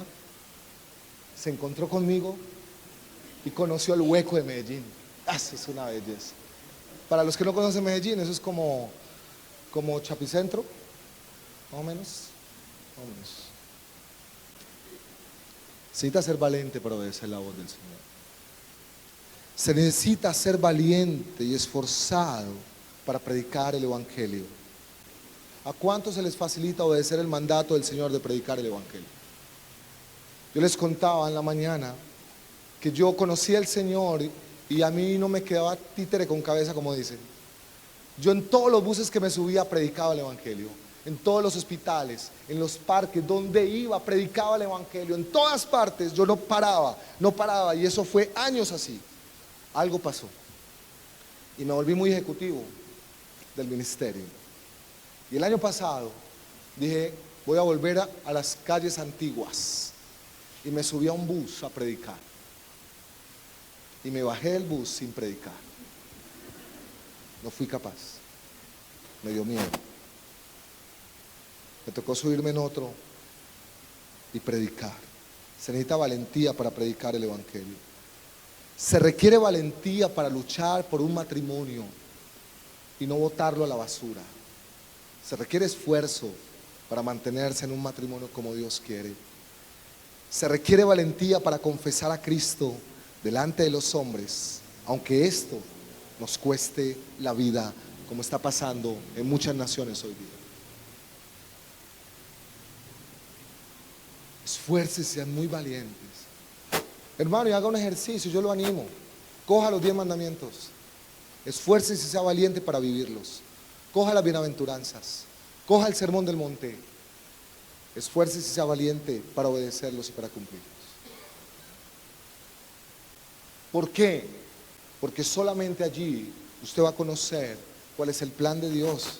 se encontró conmigo y conoció el hueco de Medellín. Eso es una belleza. Para los que no conocen Medellín, eso es como Chapicentro, más o menos. Se necesita ser valiente para obedecer la voz del Señor. Se necesita ser valiente y esforzado para predicar el Evangelio. ¿A cuántos se les facilita obedecer el mandato del Señor de predicar el Evangelio? Yo les contaba en la mañana que yo conocí al Señor y a mí no me quedaba títere con cabeza, como dicen. Yo en todos los buses que me subía predicaba el Evangelio. En todos los hospitales, en los parques, donde iba, predicaba el Evangelio. En todas partes yo no paraba. Y eso fue años así. Algo pasó. Y me volví muy ejecutivo del ministerio. Y el año pasado dije, voy a volver a las calles antiguas. Y me subí a un bus a predicar. Y me bajé del bus sin predicar. No fui capaz. Me dio miedo. Me tocó subirme en otro y predicar. Se necesita valentía para predicar el Evangelio. Se requiere valentía para luchar por un matrimonio y no botarlo a la basura. Se requiere esfuerzo para mantenerse en un matrimonio como Dios quiere. Se requiere valentía para confesar a Cristo delante de los hombres, aunque esto nos cueste la vida, como está pasando en muchas naciones hoy día. Esfuércense, sean muy valientes. Hermano, y haga un ejercicio, yo lo animo. Coja los 10 mandamientos Esfuércese y sea valiente para vivirlos. Coja las bienaventuranzas, coja el sermón del monte. Esfuércese y sea valiente para obedecerlos y para cumplirlos. ¿Por qué? Porque solamente allí usted va a conocer cuál es el plan de Dios,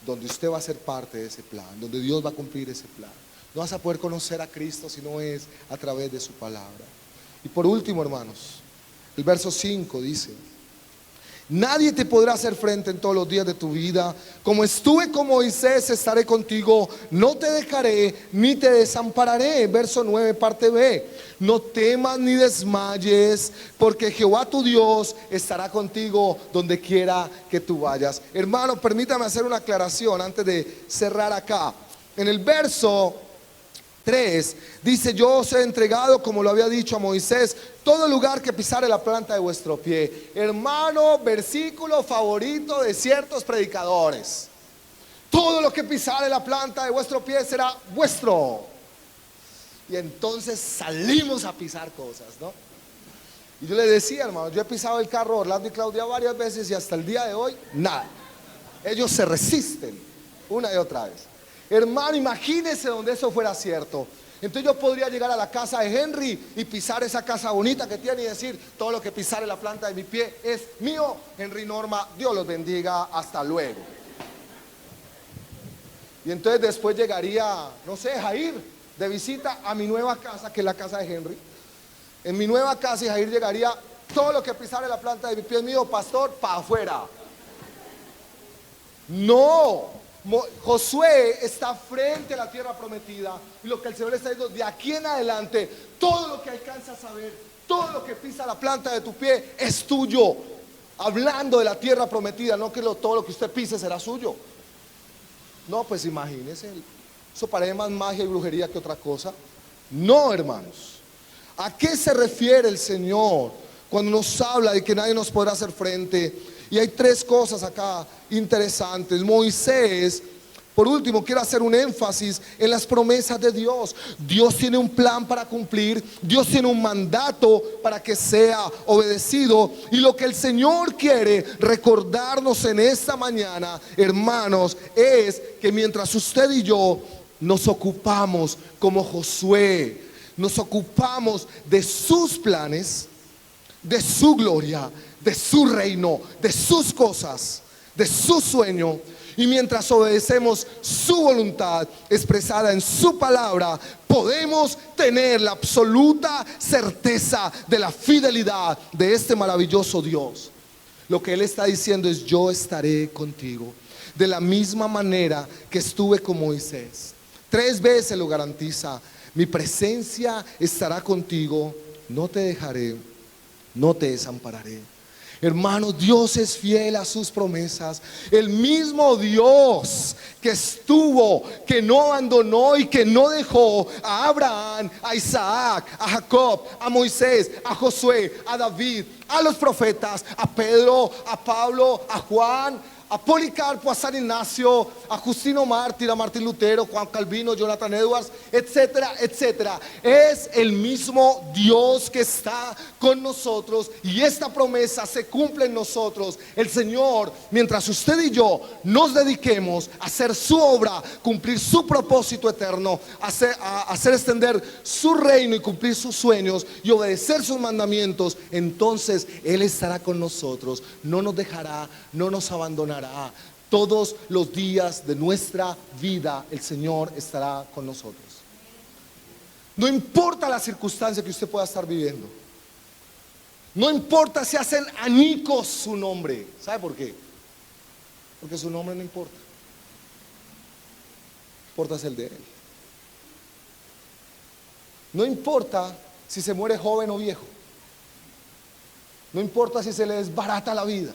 donde usted va a ser parte de ese plan, donde Dios va a cumplir ese plan. No vas a poder conocer a Cristo si no es a través de su palabra. Y por último, hermanos, el verso 5 dice: nadie te podrá hacer frente en todos los días de tu vida. Como estuve con Moisés, estaré contigo. No te dejaré ni te desampararé. Verso 9, parte B. No temas ni desmayes, porque Jehová tu Dios estará contigo donde quiera que tú vayas. Hermano, permítame hacer una aclaración antes de cerrar acá. En el verso 3 dice: yo os he entregado, como lo había dicho a Moisés, todo lugar que pisare la planta de vuestro pie. Hermano, versículo favorito de ciertos predicadores: todo lo que pisare la planta de vuestro pie será vuestro. Y entonces salimos a pisar cosas, ¿no? Y yo le decía, hermano, yo he pisado el carro Orlando y Claudia varias veces y hasta el día de hoy, nada. Ellos se resisten una y otra vez. Hermano, imagínese donde eso fuera cierto. Entonces yo podría llegar a la casa de Henry y pisar esa casa bonita que tiene y decir: todo lo que pisare la planta de mi pie es mío. Henry, Norma, Dios los bendiga, hasta luego. Y entonces después llegaría, no sé, Jair, de visita a mi nueva casa, que es la casa de Henry. En mi nueva casa, y Jair llegaría: todo lo que pisare la planta de mi pie es mío, pastor, para afuera. No. Josué está frente a la tierra prometida, y lo que el Señor está diciendo: de aquí en adelante, todo lo que alcanzas a ver, todo lo que pisa la planta de tu pie es tuyo. Hablando de la tierra prometida, no que todo lo que usted pise será suyo. No, pues imagínese, eso parece más magia y brujería que otra cosa. No, hermanos. ¿A qué se refiere el Señor cuando nos habla de que nadie nos podrá hacer frente? Y hay tres cosas acá interesantes. Moisés, por último, quiero hacer un énfasis en las promesas de Dios. Dios tiene un plan para cumplir. Dios tiene un mandato para que sea obedecido. Y lo que el Señor quiere recordarnos en esta mañana, hermanos, es que mientras usted y yo nos ocupamos como Josué, nos ocupamos de sus planes, de su gloria, de su reino, de sus cosas, de su sueño, y mientras obedecemos su voluntad expresada en su palabra, podemos tener la absoluta certeza de la fidelidad de este maravilloso Dios. Lo que Él está diciendo es: yo estaré contigo, de la misma manera que estuve con Moisés. 3 veces lo garantiza: mi presencia estará contigo, no te dejaré, no te desampararé. Hermano, Dios es fiel a sus promesas. El mismo Dios que estuvo, que no abandonó y que no dejó a Abraham, a Isaac, a Jacob, a Moisés, a Josué, a David, a los profetas, a Pedro, a Pablo, a Juan, a Policarpo, a San Ignacio, a Justino Mártir, a Martín Lutero, Juan Calvino, Jonathan Edwards, etcétera, etcétera. Es el mismo Dios que está con nosotros, y esta promesa se cumple en nosotros. El Señor, mientras usted y yo nos dediquemos a hacer su obra, cumplir su propósito eterno, a hacer extender su reino y cumplir sus sueños y obedecer sus mandamientos, entonces Él estará con nosotros, no nos dejará, no nos abandonará. Todos los días de nuestra vida el Señor estará con nosotros. No importa la circunstancia que usted pueda estar viviendo. No importa si hacen añicos su nombre. ¿Sabe por qué? Porque su nombre no importa. Importa es el de Él. No importa si se muere joven o viejo. No importa si se le desbarata la vida.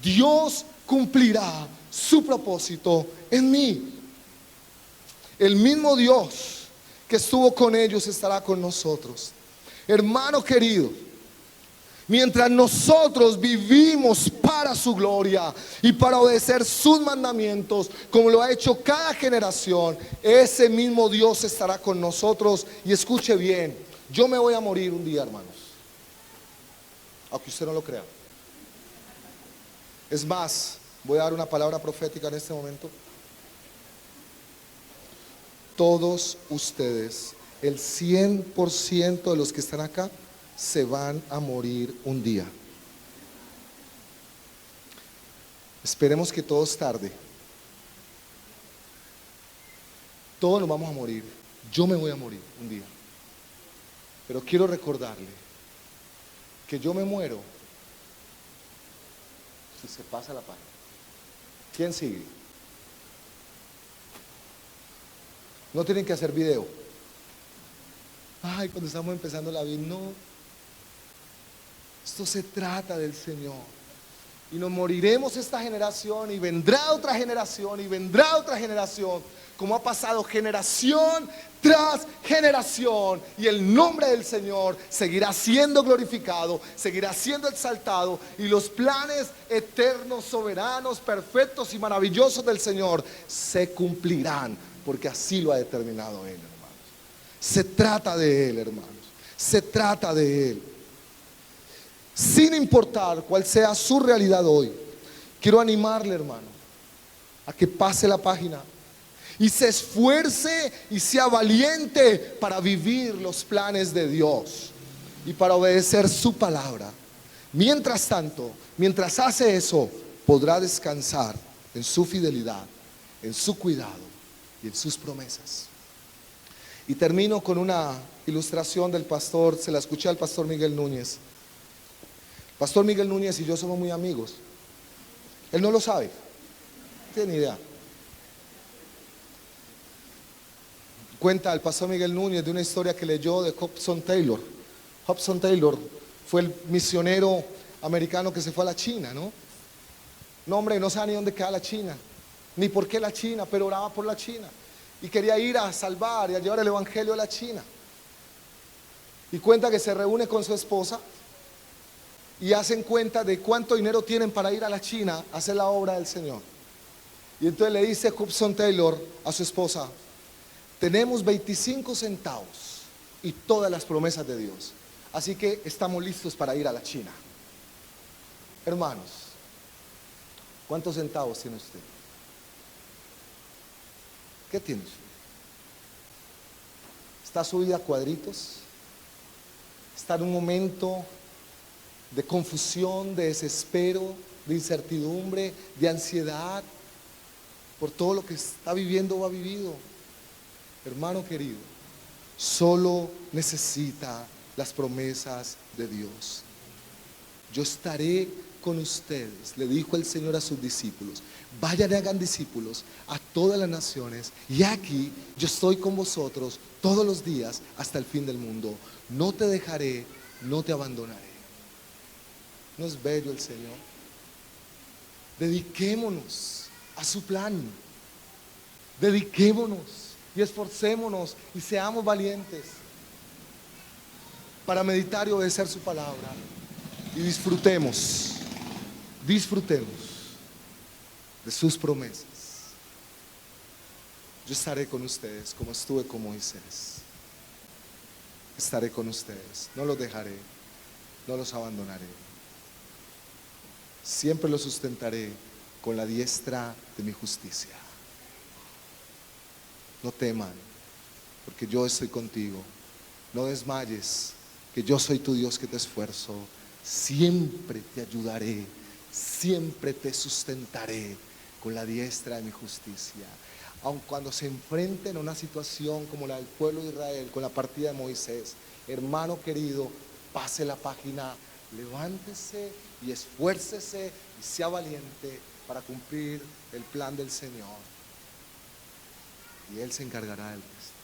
Dios cumplirá su propósito en mí. El mismo Dios que estuvo con ellos estará con nosotros. Hermano querido, mientras nosotros vivimos para su gloria y para obedecer sus mandamientos, como lo ha hecho cada generación, ese mismo Dios estará con nosotros. Y escuche bien, yo me voy a morir un día, hermanos. aunque usted no lo crea. Es más, voy a dar una palabra profética en este momento. Todos ustedes, el 100% de los que están acá, se van a morir un día. Esperemos que todos tarde. Todos nos vamos a morir. Yo me voy a morir un día. Pero quiero recordarle que yo me muero si se pasa la página. ¿Quién sigue? No tienen que hacer video. Ay, cuando estamos empezando la vida, no. Esto se trata del Señor. Y nos moriremos esta generación y vendrá otra generación y vendrá otra generación, como ha pasado generación tras generación, y el nombre del Señor seguirá siendo glorificado, seguirá siendo exaltado, y los planes eternos, soberanos, perfectos y maravillosos del Señor se cumplirán, porque así lo ha determinado Él, hermanos. Se trata de Él, hermanos. Se trata de Él. Sin importar cuál sea su realidad hoy, quiero animarle, hermano, a que pase la página y se esfuerce y sea valiente para vivir los planes de Dios y para obedecer su palabra. Mientras tanto, mientras hace eso, podrá descansar en su fidelidad, en su cuidado y en sus promesas. Y termino con una ilustración del pastor, se la escuché al pastor Miguel Núñez. Pastor Miguel Núñez y yo somos muy amigos. Él no lo sabe, no tiene idea. Cuenta el pastor Miguel Núñez de una historia que leyó de Hudson Taylor. Hudson Taylor fue el misionero americano que se fue a la China, ¿no? No, hombre, no sabe ni dónde queda la China, ni por qué la China, pero oraba por la China. Y quería ir a salvar y a llevar el evangelio a la China. Y cuenta que se reúne con su esposa y hacen cuenta de cuánto dinero tienen para ir a la China a hacer la obra del Señor. Y entonces le dice Hudson Taylor a su esposa: tenemos 25 centavos y todas las promesas de Dios, así que estamos listos para ir a la China. Hermanos, ¿cuántos centavos tiene usted? ¿Qué tiene usted? ¿Está su vida a cuadritos? ¿Está en un momento de confusión, de desespero, de incertidumbre, de ansiedad por todo lo que está viviendo o ha vivido? Hermano querido, solo necesita las promesas de Dios. Yo estaré con ustedes, le dijo el Señor a sus discípulos. Vayan y hagan discípulos a todas las naciones, y aquí yo estoy con vosotros todos los días hasta el fin del mundo. No te dejaré, no te abandonaré. ¿No es bello el Señor? Dediquémonos a su plan. Dediquémonos y esforcémonos y seamos valientes para meditar y obedecer su palabra. Y disfrutemos de sus promesas. Yo estaré con ustedes como estuve con Moisés. Estaré con ustedes, no los dejaré, no los abandonaré. Siempre los sustentaré con la diestra de mi justicia. No teman, porque yo estoy contigo. No desmayes, que yo soy tu Dios que te esfuerzo. Siempre te ayudaré, siempre te sustentaré con la diestra de mi justicia. Aun cuando se enfrenten a una situación como la del pueblo de Israel con la partida de Moisés, hermano querido, pase la página, levántese y esfuércese y sea valiente para cumplir el plan del Señor, y Él se encargará del resto.